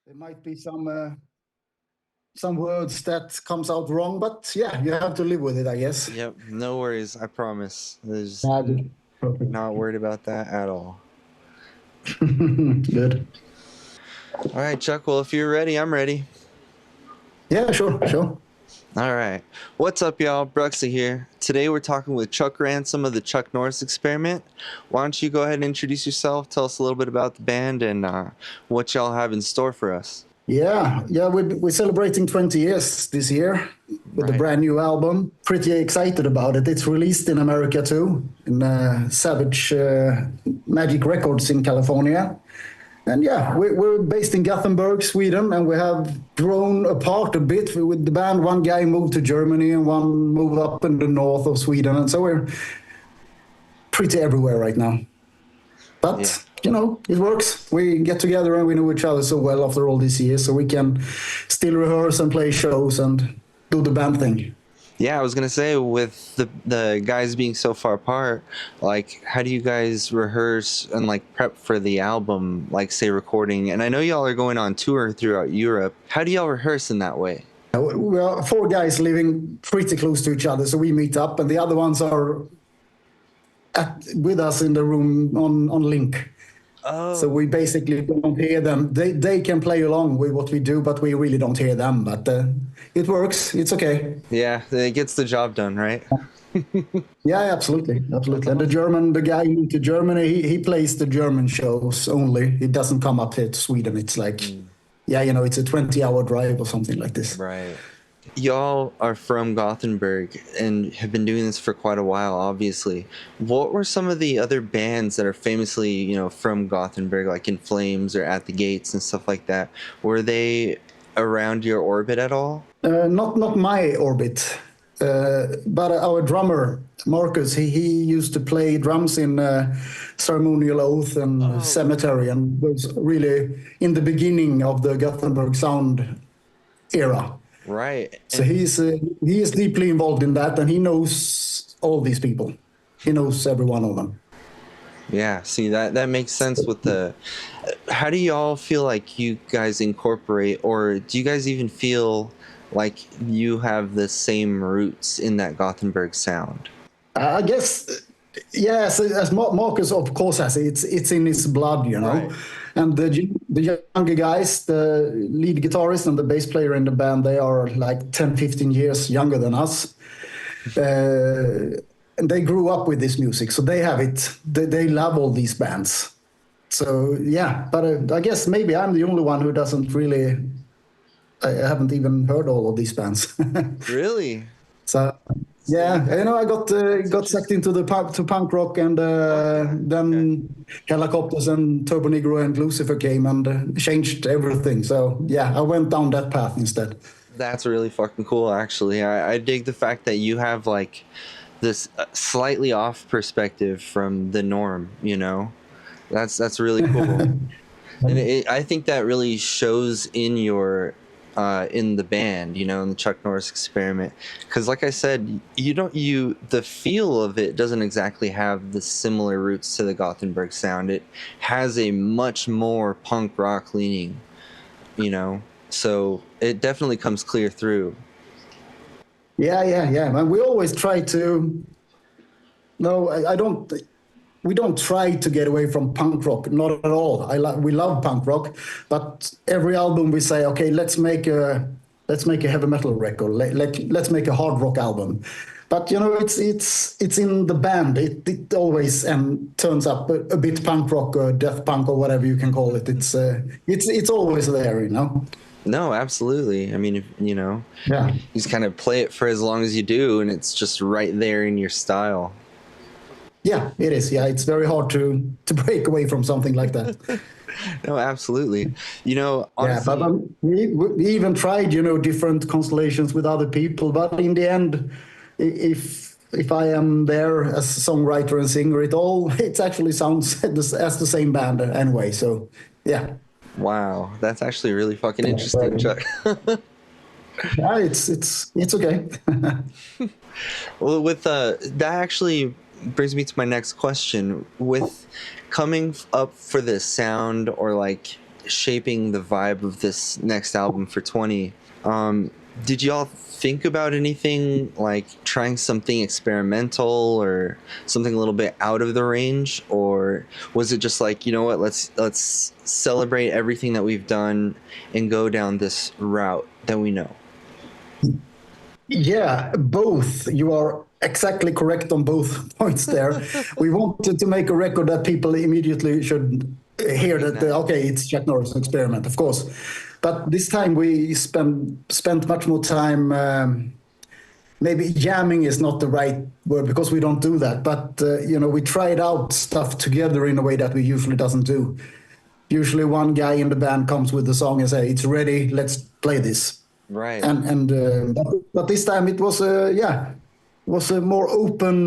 There might be some words that comes out wrong, but yeah, you have to live with it, I guess. Yep, no worries. I promise. There's Good. Perfect. not worried about that at all. Good. All right, Chuck. Well, if you're ready, I'm ready. Yeah, sure. All right. What's up, y'all? Bruxa here. Today we're talking with Chuck Ransom of the Chuck Norris Experiment. Why don't you go ahead and introduce yourself, tell us a little bit about the band and what y'all have in store for us. Yeah. We're celebrating 20 years this year with a brand new album. Pretty excited about it. It's released in America too, in Savage Magic Records in California. And yeah, we're based in Gothenburg, Sweden, and we have grown apart a bit with the band. One guy moved to Germany and one moved up in the north of Sweden. And so we're pretty everywhere right now. But, it works. We get together and we know each other so well after all these years, so we can still rehearse and play shows and do the band thing. Yeah, I was gonna say, with the guys being so far apart, like, how do you guys rehearse and like prep for the album, like say recording? And I know y'all are going on tour throughout Europe. How do y'all rehearse in that way? We are 4 guys living pretty close to each other, so we meet up, and the other ones are with us in the room on Link. Oh. So we basically don't hear them. They can play along with what we do, but we really don't hear them. But it works. It's okay. Yeah, it gets the job done, right? Yeah, absolutely. And the guy who moved to Germany, he plays the German shows only. He doesn't come up here to Sweden. It's like, it's a 20-hour drive or something like this. Right. Y'all are from Gothenburg and have been doing this for quite a while, obviously. What were some of the other bands that are famously, from Gothenburg, like In Flames or At the Gates and stuff like that? Were they around your orbit at all? Not my orbit, but our drummer, Marcus, he used to play drums in Ceremonial Oath and Cemetery, and was really in the beginning of the Gothenburg Sound era. Right. So he is deeply involved in that, and he knows all these people. He knows every one of them. Yeah, see, that makes sense with the... How do y'all feel like you guys incorporate, or do you guys even feel like you have the same roots in that Gothenburg sound? I guess, yes, as Marcus of course has it. It's in his blood, Right. And the younger guys, the lead guitarist and the bass player in the band, they are like 10, 15 years younger than us. And they grew up with this music, so they have it. They love all these bands. So yeah, but I guess maybe I'm the only one who doesn't really... I haven't even heard all of these bands. Really? So... Yeah, I got sucked into the punk rock, and then Helicopters and Turbo Negro and Lucifer came and changed everything. So yeah, I went down that path instead. That's really fucking cool, actually. I dig the fact that you have like this slightly off perspective from the norm. That's really cool. And I think that really shows in your in the band, in the Chuck Norris Experiment, because like I said, the feel of it doesn't exactly have the similar roots to the Gothenburg sound. It has a much more punk rock leaning, so it definitely comes clear through. Yeah. And we always try to... No, I don't... We don't try to get away from punk rock, not at all. We love punk rock, but every album we say, okay, let's make a heavy metal record. Let's make a hard rock album. But it's in the band. It always turns up a bit punk rock or death punk or whatever you can call it. It's always there, No, absolutely. I mean, Yeah. you just kind of play it for as long as you do, and it's just right there in your style. Yeah, it is. Yeah, it's very hard to break away from something like that. No, absolutely. Honestly, yeah, but we even tried, different constellations with other people. But in the end, if I am there as a songwriter and singer, it actually sounds as the same band anyway. So yeah. Wow, that's actually really fucking interesting, Chuck. Yeah, it's okay. Well, with that actually brings me to my next question. With coming up for the sound, or like shaping the vibe of this next album for 20. Did y'all think about anything like trying something experimental or something a little bit out of the range, or was it just like, you know what, let's celebrate everything that we've done and go down this route that we know? Yeah, both. You are exactly correct on both points there. We wanted to make a record that people immediately should hear that, okay, it's Chuck Norris Experiment, of course. But this time we spent much more time, maybe jamming is not the right word because we don't do that. But, we tried out stuff together in a way that we usually doesn't do. Usually one guy in the band comes with the song and say, it's ready, let's play this. Right. But this time it was a more open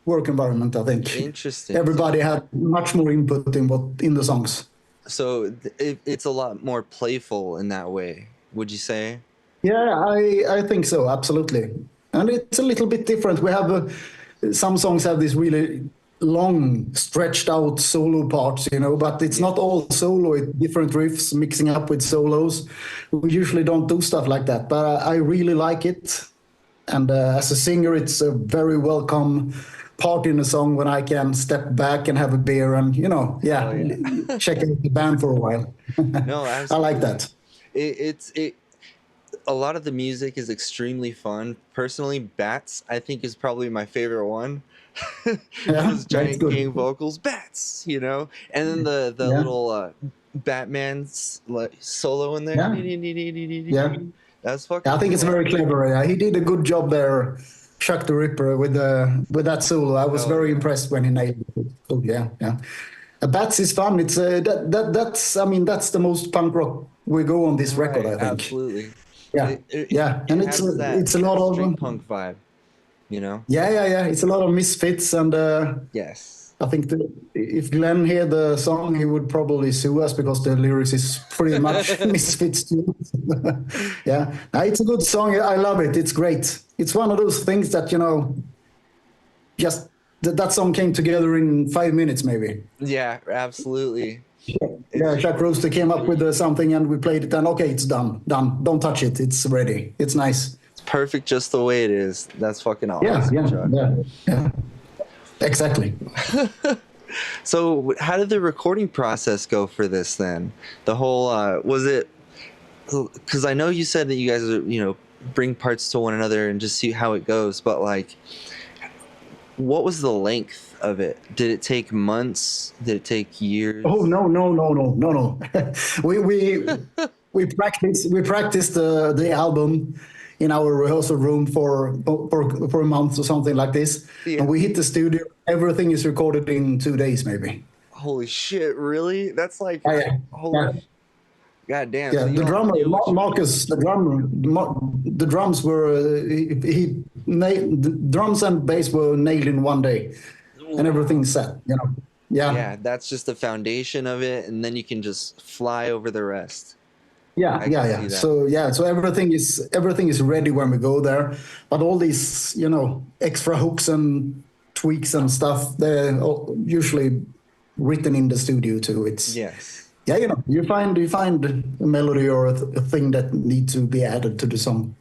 work environment, I think. Interesting. Everybody had much more input in the songs. So it's a lot more playful in that way, would you say? Yeah, I think so, absolutely. And it's a little bit different. We have some songs have this really long, stretched out solo parts, but it's not all solo. It's different riffs mixing up with solos. We usually don't do stuff like that, but I really like it. And as a singer, it's a very welcome part in a song when I can step back and have a beer and, check out the band for a while. No, I like that. A lot of the music is extremely fun. Personally, Bats, I think, is probably my favorite one. Those giant gang vocals, Bats, and then the little Batman's solo in there. Yeah. That's fucking I think cool. It's very clever. Yeah. He did a good job there, Chuck the Ripper, with that solo. I was very impressed when he nailed it. Oh, yeah. Bats is fun. It's that's the most punk rock we go on this record, I think. Absolutely. Yeah, and it's a lot of street punk vibe, Yeah. It's a lot of misfits, and yes. I think if Glenn heard the song, he would probably sue us because the lyrics is pretty much misfits too. Yeah, it's a good song. I love it. It's great. It's one of those things that just that song came together in 5 minutes, maybe. Yeah, absolutely. Yeah, Chuck Roaster came up with something and we played it and okay, it's done. Don't touch it. It's ready. It's nice. It's perfect just the way it is. That's fucking awesome. Yeah. Exactly. So how did the recording process go for this then? The whole, was it, because I know you said that you guys, bring parts to one another and just see how it goes, but like, what was the length of it? Did it take months? Did it take years? Oh no. we practiced the album in our rehearsal room for a month or something like this. Yeah. And we hit the studio. Everything is recorded in 2 days, maybe. Holy shit! Really? That's like holy. God damn. Yeah, so the drummer, Marcus, the drums were, the drums and bass were nailed in 1 day. Wow. And everything set, Yeah, that's just the foundation of it, and then you can just fly over the rest. Yeah. So everything is ready when we go there. But all these, extra hooks and tweaks and stuff, they're usually written in the studio too. Yeah, you find a melody or a thing that needs to be added to the song.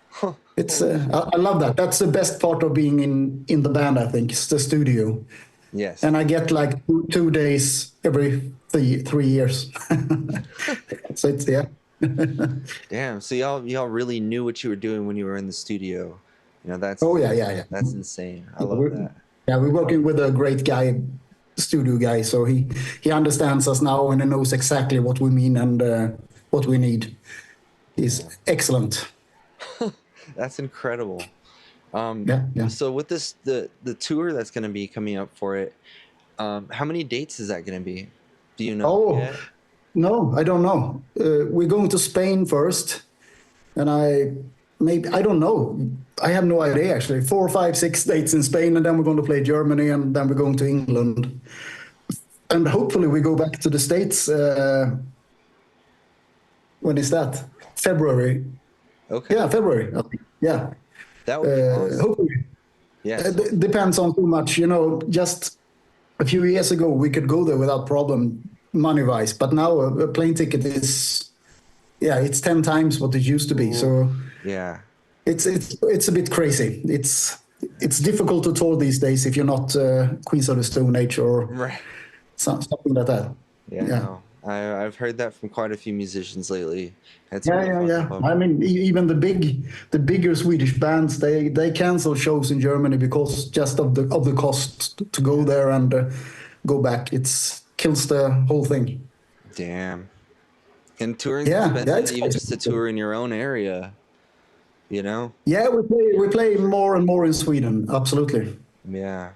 Huh. It's I love that. That's the best part of being in the band, I think. It's the studio. Yes. And I get like 2 days every 3 years. So it's Damn. So y'all really knew what you were doing when you were in the studio. That's. Oh yeah. That's insane. I love that. Yeah, we're working with a great guy, studio guy, so he understands us now and he knows exactly what we mean and what we need. He's excellent. That's incredible. Yeah. So with this the tour that's going to be coming up for it, how many dates is that going to be? Do you know yet? No, I don't know. We're going to Spain first, and I don't know. I have no idea actually. 4, 5, 6 dates in Spain, and then we're going to play Germany, and then we're going to England, and hopefully we go back to the States. When is that? February. Okay. Yeah, February. Yeah. That would be awesome. Hopefully. Yes. Depends on too much. Just a few years ago, we could go there without problem. money wise. But now a plane ticket is, yeah, it's 10 times what it used to be. So yeah, it's a bit crazy. It's difficult to tour these days if you're not Queens of the Stone Age or right. something like that. Yeah, Yeah. no, I've heard that from quite a few musicians lately. It's Yeah, really yeah, fucking yeah. bummer. I mean, even the bigger Swedish bands, they cancel shows in Germany because just of the cost to go there and go back. It's kills the whole thing. Damn. And touring's Yeah, yeah, expensive, it's even just to crazy. tour in your own area. You know? Yeah, we play more and more in Sweden. Absolutely. Yeah.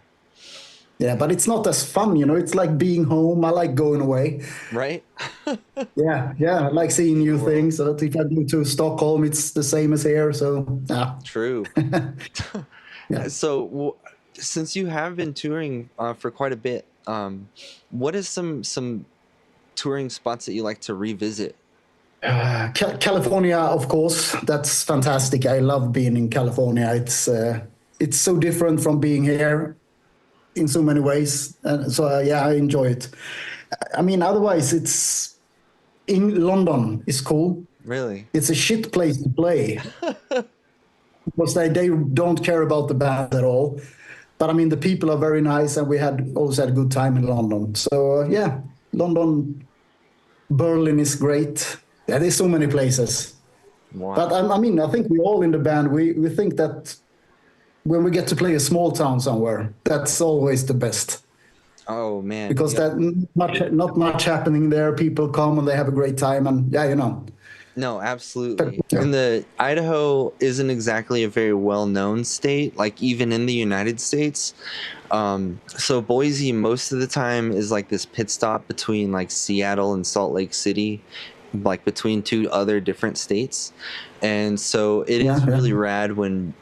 Yeah, but it's not as fun, you know. It's like being home. I like going away. Right? Yeah, yeah. I like seeing See the new world. things. So if I go to Stockholm, it's the same as here. So yeah, True. yeah. So, since you have been touring for quite a bit, what is some touring spots that you like to revisit? California, of course, that's fantastic. I love being in California. It's so different from being here in so many ways, and so yeah, I enjoy it. I mean, otherwise, it's in London is cool. Really? It's a shit place to play because they don't care about the band at all. But I mean, the people are very nice, and we had always had a good time in London. So yeah, London, Berlin is great. Yeah, there's so many places. But Wow. I mean, I think we all in the band we think that when we get to play a small town somewhere, that's always the best Oh man. because Yeah. that not much happening there. People come and they have a great time, and yeah, you know. No, But, absolutely. yeah, And the Idaho isn't exactly a very well-known state, like even in the United States. So Boise most of the time is like this pit stop between like Seattle and Salt Lake City, like between two other different states. And so it yeah, is yeah. really rad when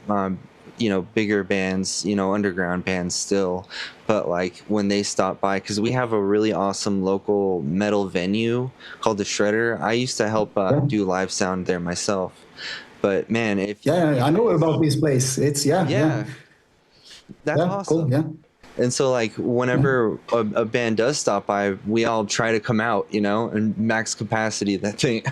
bigger bands, underground bands still, but like when they stop by, because we have a really awesome local metal venue called the Shredder. I used to help Yeah, do live sound there myself, but man, if yeah, you I know guys, about this place. It's yeah, yeah, yeah, that's yeah, cool, awesome. yeah, And so like yeah. whenever a band does stop by, we all try to come out, and max capacity that thing.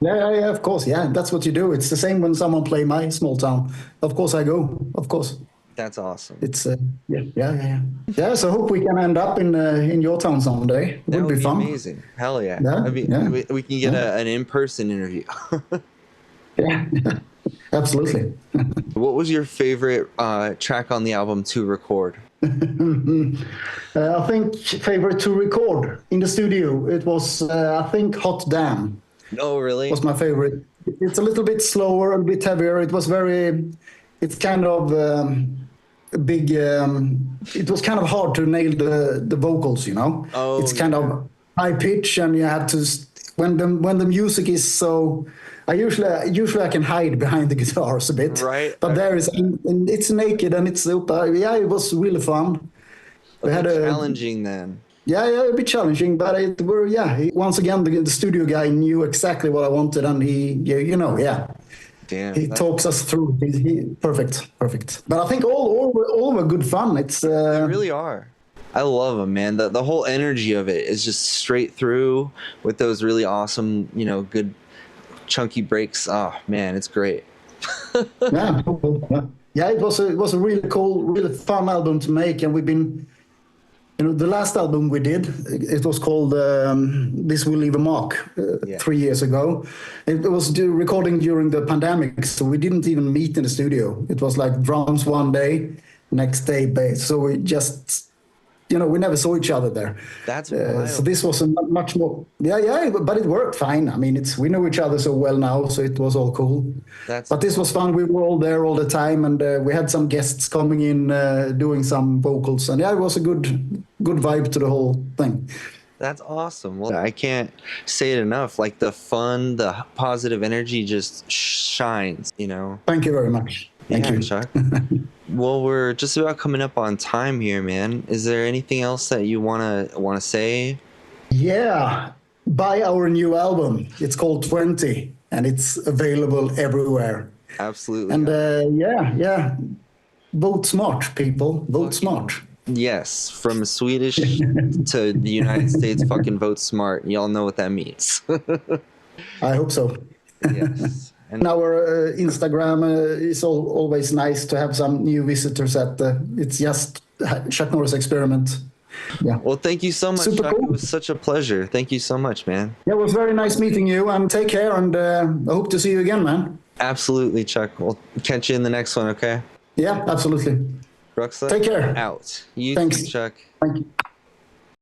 Yeah, yeah, yeah, of course. Yeah, that's what you do. It's the same when someone play my small town. Of course, I go. Of course, That's awesome. it's yeah, yeah, yeah, yeah. Yeah, so hope we can end up in your town someday. It That would would be be fun. amazing. Hell yeah. Yeah, I mean, yeah, we can get yeah, an in-person interview. yeah. Absolutely. What was your favorite track on the album to record? I think favorite to record in the studio. It was I think Hot Damn Oh, really? was my favorite. It's a little bit slower, a bit heavier. It was very. It's kind of a big. It was kind of hard to nail the vocals. You know, Oh, it's kind yeah. of high pitch, and you have to when the music is so. I usually I can hide behind the guitars a bit, Right? but I there heard is that. and it's naked and it's yeah, it was really fun. A We had bit a challenging then. yeah, yeah, a bit challenging, but it were yeah. Once again, the studio guy knew exactly what I wanted, and yeah, Damn, he that's talks us awesome. through. Perfect, perfect. But I think all were good fun. It's They really are. I love them, man. The whole energy of it is just straight through with those really awesome, good chunky breaks. Oh man, it's great. yeah, cool, yeah, yeah. It was a really cool, really fun album to make, and we've been. The last album we did, it was called "This Will Leave a Mark" Yeah. 3 years ago. It was recording during the pandemic, so we didn't even meet in the studio. It was like drums one day, next day bass. So we just, we never saw each other there. That's So wild. this was a much more, yeah, yeah, but it worked fine. I mean, we know each other so well now, so it was all cool. That's But this was fun. We were all there all the time, and we had some guests coming in doing some vocals, and yeah, it was a good vibe to the whole thing. That's awesome. Well, I can't say it enough. Like the fun, the positive energy just shines. Thank you very much. Thank Yeah, you. Chuck. Well, we're just about coming up on time here, man. Is there anything else that you wanna say? Yeah, buy our new album. It's called 20, and it's available everywhere. Absolutely. And yeah, yeah, vote smart, people. Vote Fucking smart. Yes, from Swedish to the United States, fucking vote smart. Y'all know what that means. I hope so. Yes. And Our Instagram is always nice to have some new visitors at. It's just Chuck Norris Experiment. Yeah. well, thank you so much, Super Chuck. cool. It was such a pleasure. Thank you so much, man. Yeah, it was very nice meeting you, and take care, and I hope to see you again, man. Absolutely, Chuck. We'll catch you in the next one, okay? Yeah, absolutely. Bruxa, Take care. out. You Thanks. too, Chuck. Thank you.